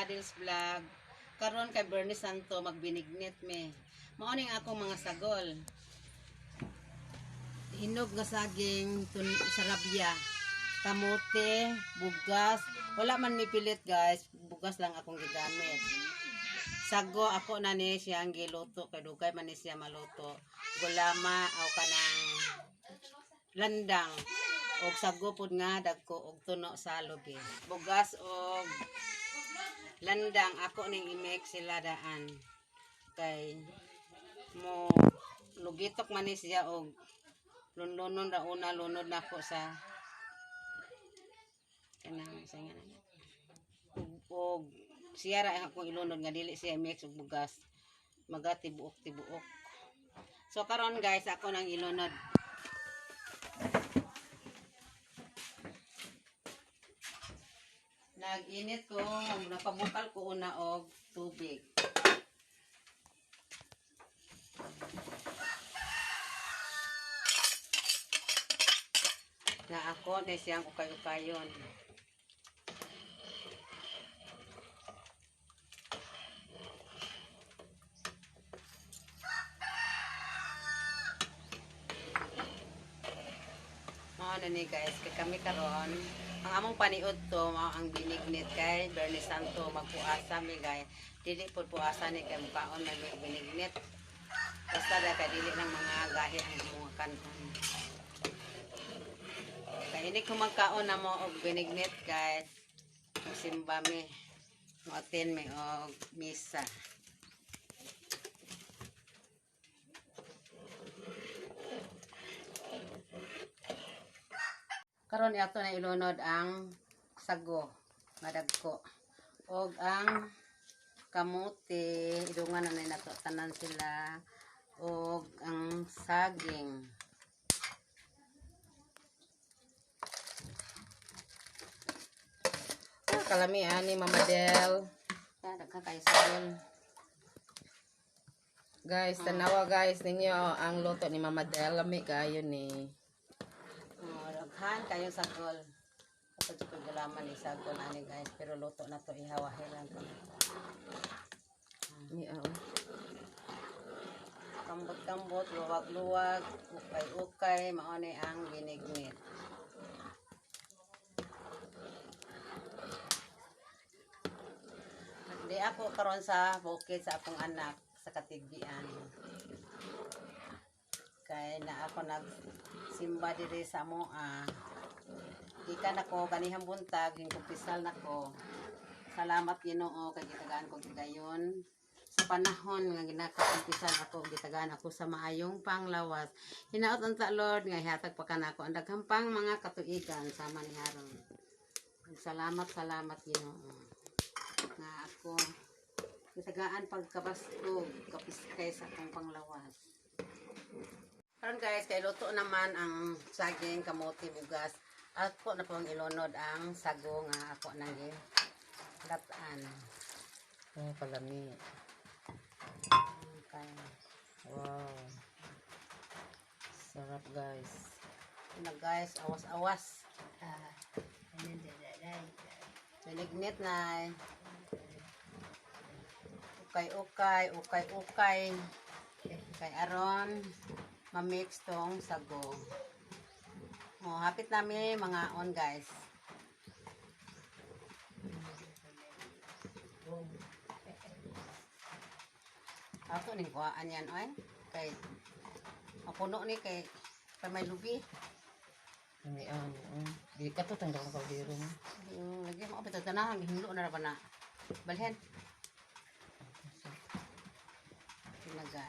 Adels Vlog. Karon kay Bernie Santo magbinignit me. Mao ning akong mga sagol. Hinog nga saging sarabya, kamote, bugas. Wala man mi pilit guys, bugas lang akong gigamit. Sago ako na ni siyang giluto kay dugay man ni siya maluto. Gulama o kanang landang og sago pud nga dagko og tuno sa lubi. Bugas og landang ako ning i-mix sila daan. Kay mo lugitok man ni siya og lunlunon ra una lunod nako sa kanang sayang og siya ra akong ilunod nga dili siya mix og bugas. Magati buok-tibuok. So karon guys ako nang ilunod. Nag-init ko, napabukal ko una og tubig. Na ako na siyang ukay-ukayon. Mao na ni guys, kay kami karon ang among paniud to mao ang binignit kay Bernie Santo magpuasa mi guys. Dili pud puasa ni kay mukaon na binignit. Basta da kay dili ng mga gahi ang mga kanon. Kay ini ko magkaon na mo og binignit guys. Simba mi. Moten mi og misa. Karon ato na ilunod ang sago madagko og ang kamote idungan na nato tanan sila og ang saging kalami ani mamadel daghan kay sagol guys. Tanawa guys ninyo ang luto ni Mamadel, lami kayo ni daghan kayo sagol. Kapag ko gulaman ni sagol ani guys, pero luto na to ihawahe lang to. Kambot-kambot, luwag-luwag, ukay-ukay, mao ni ang binignit. Di ako karon sa bukid sa akong anak sa Katigbian. Kay na ako nagsimba diri sa moa. Gikan ako kanihang buntag hingkumpisal nako. Salamat Ginoo kay gitagaan ko gigayon. Sa panahon nga ginakakumpisal ako gitagaan ako sa maayong panglawas. Hinaot unta Lord nga ihatag pa kanako ang daghang pang mga katuigan sama ni Haron. Salamat Ginoo. Nga ako gitagaan pagkabasto kapiskay sa akong panglawas. Karon guys, kay luto naman ang saging, kamote, bugas. Ako na pong ilunod ang sago nga ako nang lataan. Palami. Okay. Wow. Sarap guys. Na guys, awas-awas. Binignit na. Ukay-ukay. Kay aron ma-mix tong sago. Oh, hapit namin mga on guys. Ako ning kuhaan yan oy. Kay mapuno ni kay may lubi. Di ka to tanda ko diro mo. Lagi mo apit tanahan hinlo na ba na. Balhen. Talaga.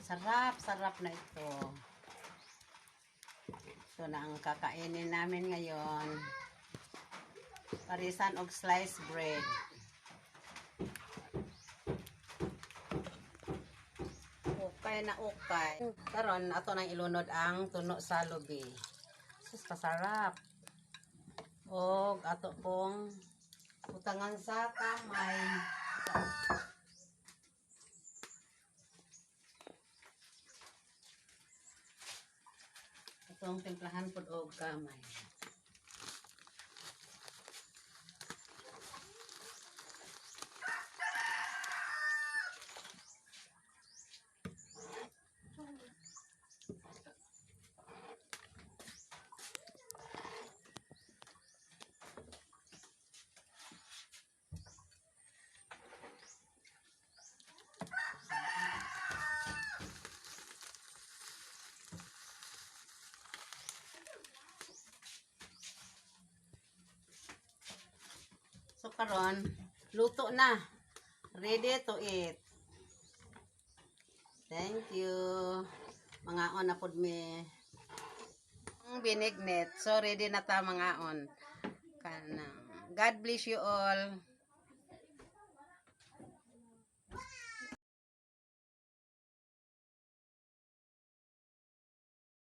Sarap na ito. So na ang kakainin namin ngayon. Parisan og sliced bread. Okay. Karon ato nang ilunod ang tuno sa lubi. Sus pasarap. Og ato pong utangan sa kamay. Itong timplahan po og kamay. karon luto na. Ready to eat. Thank you. Mga on na pod me. Binignet. So ready na ta mga on. Kanang. God bless you all.